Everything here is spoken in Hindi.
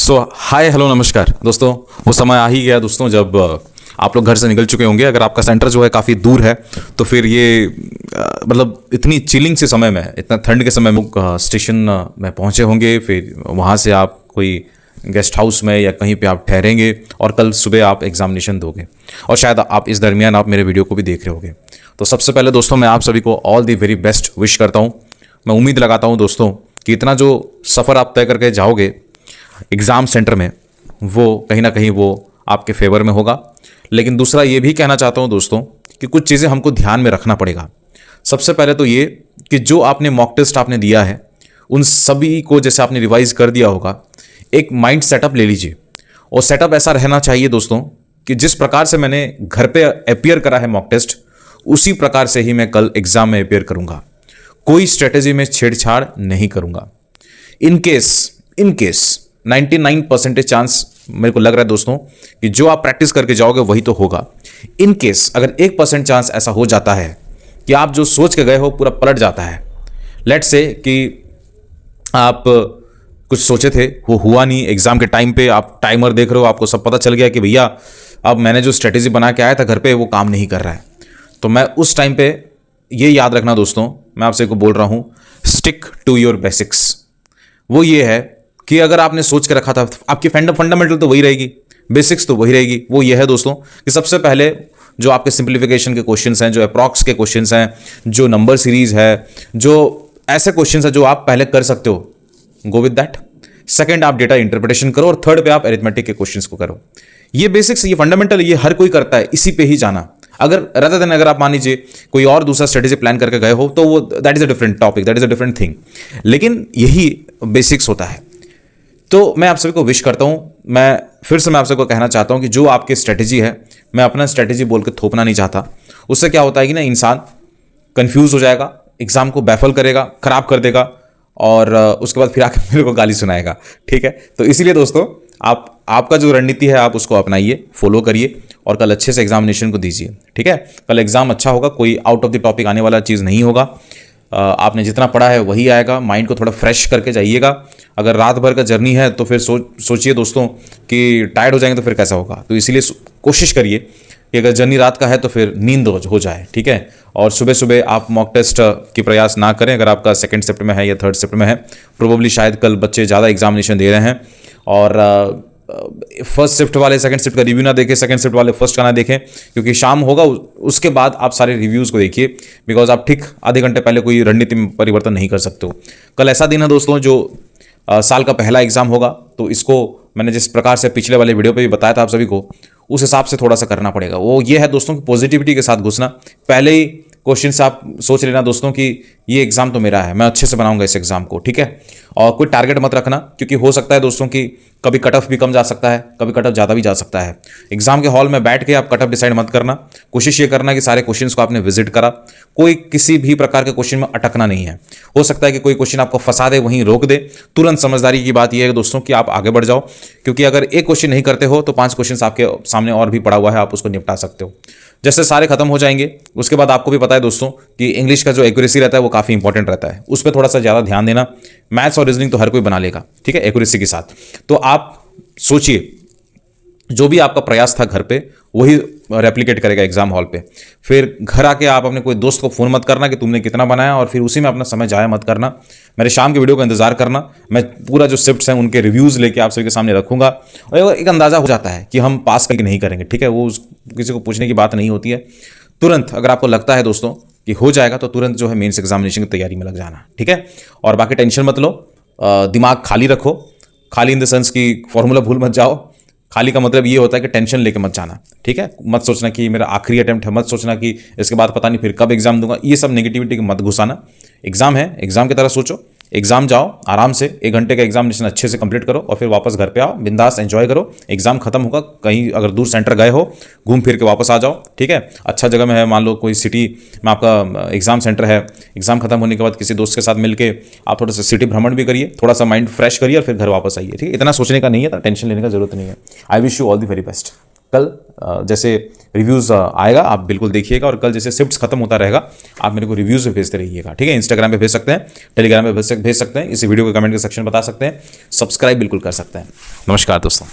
सो हाय हेलो नमस्कार दोस्तों। वो समय आ ही गया दोस्तों जब आप लोग घर से निकल चुके होंगे। अगर आपका सेंटर जो है काफ़ी दूर है तो फिर ये मतलब इतनी चिलिंग से समय में, इतना ठंड के समय में स्टेशन में पहुंचे होंगे। फिर वहां से आप कोई गेस्ट हाउस में या कहीं पे आप ठहरेंगे और कल सुबह आप एग्जामिनेशन दोगे और शायद आप इस दरमियान आप मेरे वीडियो को भी देख रहे होंगे। तो सबसे पहले दोस्तों मैं आप सभी को all the very best wish करता हूँ। मैं उम्मीद लगाता हूँ दोस्तों कि इतना जो सफ़र आप तय करके जाओगे एग्ज़ाम सेंटर में वो कहीं ना कहीं वो आपके फेवर में होगा। लेकिन दूसरा ये भी कहना चाहता हूँ दोस्तों कि कुछ चीज़ें हमको ध्यान में रखना पड़ेगा। सबसे पहले तो ये कि जो आपने मॉक टेस्ट आपने दिया है उन सभी को जैसे आपने रिवाइज कर दिया होगा, एक माइंड सेटअप ले लीजिए। और सेटअप ऐसा रहना चाहिए दोस्तों कि जिस प्रकार से मैंने घर पे अपियर करा है मॉक टेस्ट, उसी प्रकार से ही मैं कल एग्ज़ाम में अपियर करूँगा। कोई स्ट्रेटेजी में छेड़छाड़ नहीं करूँगा। इन केस 99% चांस मेरे को लग रहा है दोस्तों कि जो आप प्रैक्टिस करके जाओगे वही तो होगा। इन केस अगर 1% चांस ऐसा हो जाता है कि आप जो सोच के गए हो पूरा पलट जाता है, लेट्स से कि आप कुछ सोचे थे वो हुआ नहीं, एग्जाम के टाइम पे आप टाइमर देख रहे हो, आपको सब पता चल गया कि भैया अब मैंने जो स्ट्रेटेजी बना के आया था घर पे वो काम नहीं कर रहा है, तो मैं उस टाइम पे ये याद रखना दोस्तों, मैं आपसे को बोल रहा हूँ, स्टिक टू योर बेसिक्स। वो ये है कि अगर आपने सोच के रखा था, आपकी फंडामेंटल तो वही रहेगी, बेसिक्स तो वही रहेगी। वो ये है दोस्तों कि सबसे पहले जो आपके सिंप्लीफिकेशन के क्वेश्चंस हैं, जो अप्रॉक्स के क्वेश्चंस हैं, जो नंबर सीरीज है, जो ऐसे क्वेश्चंस हैं जो आप पहले कर सकते हो, गो विद दैट। सेकंड आप डेटा इंटरप्रिटेशन करो और थर्ड पे आप अरिथमेटिक के क्वेश्चंस को करो। ये बेसिक्स, ये फंडामेंटल, ये हर कोई करता है, इसी पे ही जाना। अगर rather than अगर आप मान लीजिए कोई और दूसरा स्ट्रेटेजी प्लान करके गए हो तो वो that is a different topic, that is a different thing, लेकिन यही बेसिक्स होता है। तो मैं आप सभी को विश करता हूँ। मैं फिर से मैं आप सभी को कहना चाहता हूँ कि जो आपकी स्ट्रेटेजी है, मैं अपना स्ट्रेटेजी बोल के थोपना नहीं चाहता। उससे क्या होता है कि ना इंसान कंफ्यूज हो जाएगा, एग्जाम को बैफल करेगा, खराब कर देगा और उसके बाद फिर आकर मेरे को गाली सुनाएगा। ठीक है, तो इसीलिए दोस्तों आपका जो रणनीति है आप उसको अपनाइए, फॉलो करिए और कल अच्छे से एग्जामिनेशन को दीजिए। ठीक है, कल एग्जाम अच्छा होगा, कोई आउट ऑफ द टॉपिक आने वाला चीज़ नहीं होगा। आपने जितना पढ़ा है वही आएगा। माइंड को थोड़ा फ्रेश करके जाइएगा। अगर रात भर का जर्नी है तो फिर सोचिए दोस्तों कि टायर्ड हो जाएंगे तो फिर कैसा होगा। तो इसीलिए कोशिश करिए कि अगर जर्नी रात का है तो फिर नींद हो जाए। ठीक है, और सुबह सुबह आप मॉक टेस्ट की प्रयास ना करें। अगर आपका सेकंड शिफ्ट में है या थर्ड शिफ्ट में है, प्रोबेबली शायद कल बच्चे ज़्यादा एग्जामिनेशन दे रहे हैं और फर्स्ट शिफ्ट वाले सेकंड शिफ्ट का रिव्यू ना देखें, सेकंड शिफ्ट वाले फर्स्ट का ना देखें, क्योंकि शाम होगा उसके बाद आप सारे रिव्यूज़ को देखिए, बिकॉज आप ठीक आधे घंटे पहले कोई रणनीति में परिवर्तन नहीं कर सकते हो। कल ऐसा दिन है दोस्तों जो साल का पहला एग्जाम होगा, तो इसको मैंने जिस प्रकार से पिछले वाले वीडियो पे भी बताया था आप सभी को, उस हिसाब से थोड़ा सा करना पड़ेगा। वो ये है दोस्तों कि पॉजिटिविटी के साथ घुसना। पहले ही क्वेश्चन से आप सोच लेना दोस्तों कि ये एग्जाम तो मेरा है, मैं अच्छे से बनाऊंगा इस एग्जाम को। ठीक है, और कोई टारगेट मत रखना, क्योंकि हो सकता है दोस्तों कि कभी कट ऑफ भी कम जा सकता है, कभी कट ऑफ ज़्यादा भी जा सकता है। एग्जाम के हॉल में बैठ के आप कट ऑफ डिसाइड मत करना। कोशिश ये करना कि सारे क्वेश्चंस को आपने विजिट करा, कोई किसी भी प्रकार के क्वेश्चन में अटकना नहीं है। हो सकता है कि कोई क्वेश्चन आपको फंसा दे, वहीं रोक दे। तुरंत समझदारी की बात यह है दोस्तों कि आप आगे बढ़ जाओ, क्योंकि अगर एक क्वेश्चन नहीं करते हो तो 5 क्वेश्चन आपके सामने और भी पड़ा हुआ है, आप उसको निपटा सकते हो। जैसे सारे खत्म हो जाएंगे उसके बाद आपको भी पता है दोस्तों कि इंग्लिश का जो एक्यूरेसी रहता है वो काफ़ी इंपॉर्टेंट रहता है, उस पर थोड़ा सा ज़्यादा ध्यान देना। मैथ्स और रीजनिंग तो हर कोई बना लेगा, ठीक है, एक्यूरेसी के साथ। तो आप सोचिए जो भी आपका प्रयास था घर पे वही रेप्लिकेट करेगा एग्जाम हॉल पे। फिर घर आके आप अपने कोई दोस्त को फ़ोन मत करना कि तुमने कितना बनाया, और फिर उसी में अपना समय जाया मत करना। मेरे शाम के वीडियो का इंतजार करना, मैं पूरा जो शिफ्ट्स हैं उनके रिव्यूज़ लेके आप सभी के सामने रखूंगा और एक अंदाज़ा हो जाता है कि हम पास करके नहीं करेंगे। ठीक है, वो किसी को पूछने की बात नहीं होती है। तुरंत अगर आपको लगता है दोस्तों कि हो जाएगा तो तुरंत जो है मेंस एग्जामिनेशन की तैयारी में लग जाना। ठीक है, और बाकी टेंशन मत लो, दिमाग खाली रखो। खाली इन द सेंस की फॉर्मूला भूल मत जाओ। खाली का मतलब ये होता है कि टेंशन लेके मत जाना। ठीक है, मत सोचना कि मेरा आखिरी अटेम्प्ट है, मत सोचना कि इसके बाद पता नहीं फिर कब एग्जाम दूंगा। ये सब नेगेटिविटी के मत घुसाना। एग्जाम है, एग्जाम की तरह सोचो, एग्जाम जाओ आराम से, 1 घंटे का एग्जामिनेशन अच्छे से कंप्लीट करो और फिर वापस घर पे आओ, बिंदास एंजॉय करो। एग्जाम खत्म होगा, कहीं अगर दूर सेंटर गए हो घूम फिर के वापस आ जाओ। ठीक है, अच्छा जगह में है, मान लो कोई सिटी में आपका एग्जाम सेंटर है, एग्जाम खत्म होने के बाद किसी दोस्त के साथ मिलके आप थोड़ा सा सिटी भ्रमण भी करिए, थोड़ा सा माइंड फ्रेश करिए और फिर घर वापस आइए। ठीक है, इतना सोचने का नहीं है, टेंशन लेने का जरूरत नहीं है। I wish you all the very best. कल जैसे रिव्यूज़ आएगा आप बिल्कुल देखिएगा, और कल जैसे शिफ्ट्स खत्म होता रहेगा आप मेरे को रिव्यूज़ भी भेजते रहिएगा, ठीक है। इंस्टाग्राम पे भेज सकते हैं, टेलीग्राम पे भेज सकते हैं, इसी वीडियो के कमेंट के सेक्शन बता सकते हैं, सब्सक्राइब बिल्कुल कर सकते हैं। नमस्कार दोस्तों।